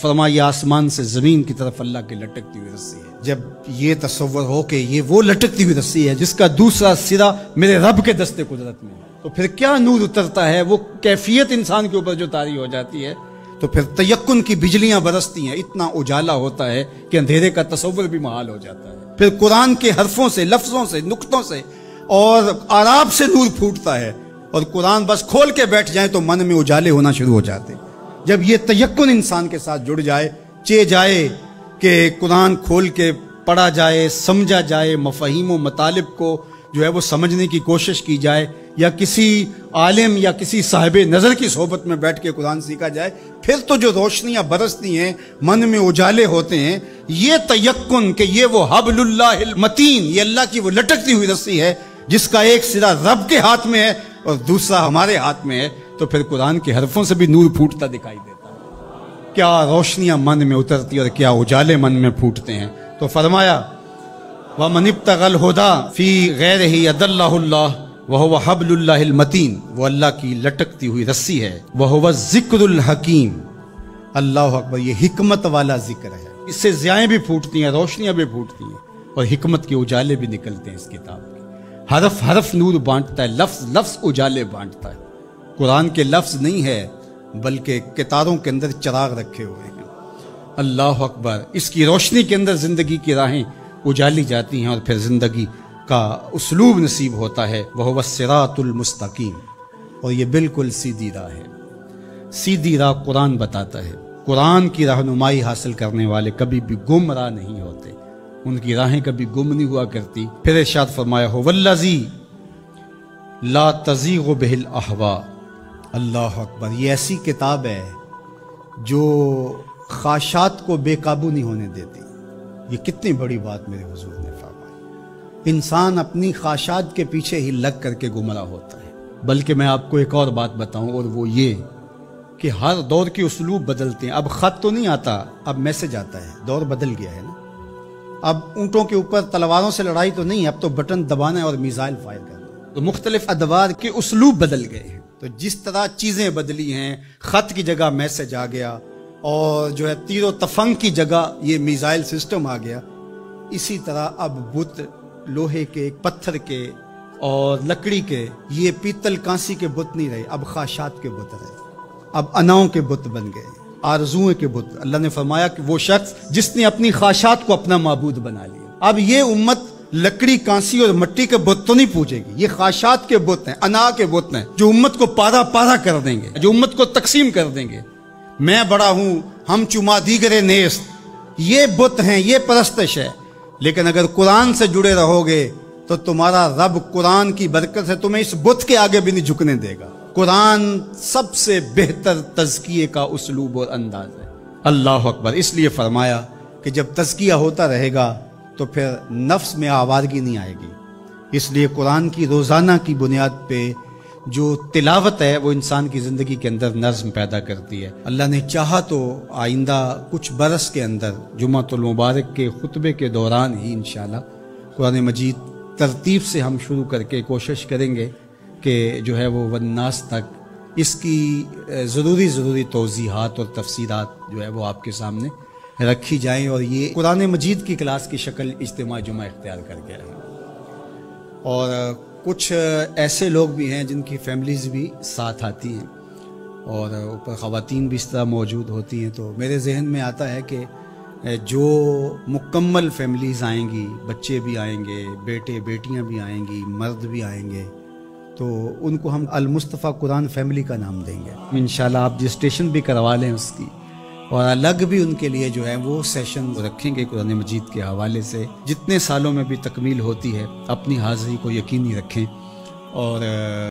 फरमाया ये आसमान से ज़मीन की तरफ अल्लाह की लटकती हुई रस्सी है। जब ये तसव्वुर हो कि ये वो लटकती हुई रस्सी है जिसका दूसरा सिरा मेरे रब के दस्ते कुदरत में है, तो फिर क्या नूर उतरता है, वो कैफियत इंसान के ऊपर जो तारी हो जाती है, तो फिर तयक्कुन की बिजलियां बरसती हैं, इतना उजाला होता है कि अंधेरे का तसव्वुर भी महाल हो जाता है। फिर कुरान के हरफों से, लफ्जों से, नुक्तों से और आराब से नूर फूटता है, और कुरान बस खोल के बैठ जाए तो मन में उजाले होना शुरू हो जाते। जब ये तयक्कुन इंसान के साथ जुड़ जाए, चे जाए कि कुरान खोल के पढ़ा जाए, समझा जाए, मफाहिम व मतालिब को जो है वो समझने की कोशिश की जाए, या किसी आलिम या किसी साहिब नज़र की सोबत में बैठ के कुरान सीखा जाए, फिर तो जो रोशनियाँ बरसती हैं, मन में उजाले होते हैं। ये तयक्कुन कि ये वो हबलुल्लाहिल मतीन, ये अल्लाह की वो लटकती हुई रस्सी है जिसका एक सिरा रब के हाथ में है और दूसरा हमारे हाथ में है, तो फिर कुरान के हरफों से भी नूर फूटता दिखाई देता है। क्या रोशनियाँ मन में उतरती और क्या उजाले मन में फूटते हैं। तो फरमाया व मन इब्तगल हुदा फी गैरिही अदल्लहुल्लाह व हुवा हबलुल्लाहिल मतीन, वो अल्लाह की लटकती हुई रस्सी है। व हुवा ज़िक्रुल हकीम, अल्लाह अकबर, ये हिकमत वाला जिक्र है। इससे ज़ियाएं भी फूटती हैं, रोशनियां भी फूटती हैं और हिकमत के उजाले भी निकलते हैं इस किताब के। हरफ हरफ नूर बांटता है, लफ्ज लफ्ज उजाले बांटता है। कुरान के लफ्ज नहीं है बल्कि कितारों के अंदर चिराग रखे हुए हैं। अल्लाह अकबर, इसकी रोशनी के अंदर जिंदगी की राहें उजाली जाती हैं और फिर जिंदगी का उसलूब नसीब होता है। वह वस्सिरातुल मुस्तकीम, और ये बिल्कुल सीधी राह है। सीधी राह कुरान बताता है। कुरान की रहनुमाई हासिल करने वाले कभी भी गुमराह नहीं होते, उनकी राहें कभी गुम नहीं हुआ करती। फिर इरशाद फरमाया हो वल्लज़ी ला तज़ीगु बिहिल अहवा, अल्लाह अकबर, ये ऐसी किताब है जो ख्वाहिशात को बेकाबू नहीं होने देती। ये कितनी बड़ी बात मेरे हुजूर ने फरमाई। इंसान अपनी ख्वाहिशात के पीछे ही लग करके गुमराह होता है। बल्कि मैं आपको एक और बात बताऊं, और वो ये कि हर दौर के उसलूब बदलते हैं। अब खत तो नहीं आता, अब मैसेज आता है। दौर बदल गया है ना। अब ऊँटों के ऊपर तलवारों से लड़ाई तो नहीं, अब तो बटन दबाना है और मिसाइल फायर करना। तो मुख्तलिफ अदवार के उसलूब बदल गए हैं। तो जिस तरह चीज़ें बदली हैं, खत की जगह मैसेज आ गया, और जो है तीरो तफंग की जगह ये मिसाइल सिस्टम आ गया, इसी तरह अब बुत लोहे के, पत्थर के और लकड़ी के, ये पीतल कांसी के बुत नहीं रहे, अब ख्वाहिशात के बुत रहे। अब अनाओं के बुत बन गए, आरज़ुओं के बुत। अल्लाह ने फरमाया कि वो शख्स जिसने अपनी ख्वाहिशात को अपना माबूद बना लिया। अब ये उम्मत लकड़ी, कांसी और मिट्टी के बुत तो नहीं पूजेगी, ये ख्वाहिशात के बुत हैं, अना के बुत हैं, जो उम्मत को पारा पारा कर देंगे, जो उम्मत को तकसीम कर देंगे। मैं बड़ा हूं, हम चुमा दीगरे नेस्त, ये बुत हैं, ये परस्तश है। लेकिन अगर कुरान से जुड़े रहोगे तो तुम्हारा रब कुरान की बरकत से तुम्हें इस बुत के आगे भी नहीं झुकने देगा। कुरान सबसे बेहतर तज़किये का उसलूब और अंदाज है। अल्लाह अकबर। इसलिए फरमाया कि जब तज़किया होता रहेगा तो फिर नफ्स में आवारगी नहीं आएगी। इसलिए कुरान की रोज़ाना की बुनियाद पे जो तिलावत है वो इंसान की ज़िंदगी के अंदर नज़्म पैदा करती है। अल्लाह ने चाहा तो आइंदा कुछ बरस के अंदर जुमातुल मुबारक के खुतबे के दौरान ही इंशाअल्लाह कुरान मजीद तरतीब से हम शुरू करके कोशिश करेंगे कि जो है वो वन्नास तक इसकी ज़रूरी तौज़ीहात और तफसीरात जो है वो आपके सामने रखी जाएँ, और ये कुरान मजीद की क्लास की शक्ल इज्तिमा जुमा इख्तियार करके रहें। और कुछ ऐसे लोग भी हैं जिनकी फैमिलीज़ भी साथ आती हैं और ऊपर ख़वातीन भी इस तरह मौजूद होती हैं। तो मेरे जहन में आता है कि जो मुकम्मल फैमिलीज़ आएंगी, बच्चे भी आएंगे, बेटे बेटियां भी आएंगी, मर्द भी आएंगे, तो उनको हम अल मुस्तफ़ा कुरान फैमिली का नाम देंगे इंशाल्लाह। आप रजिस्ट्रेशन भी करवा लें उसकी, और अलग भी उनके लिए जो है वो सेशन रखेंगे कुरान मजीद के हवाले से। जितने सालों में भी तकमील होती है अपनी हाज़िरी को यकीनी रखें। और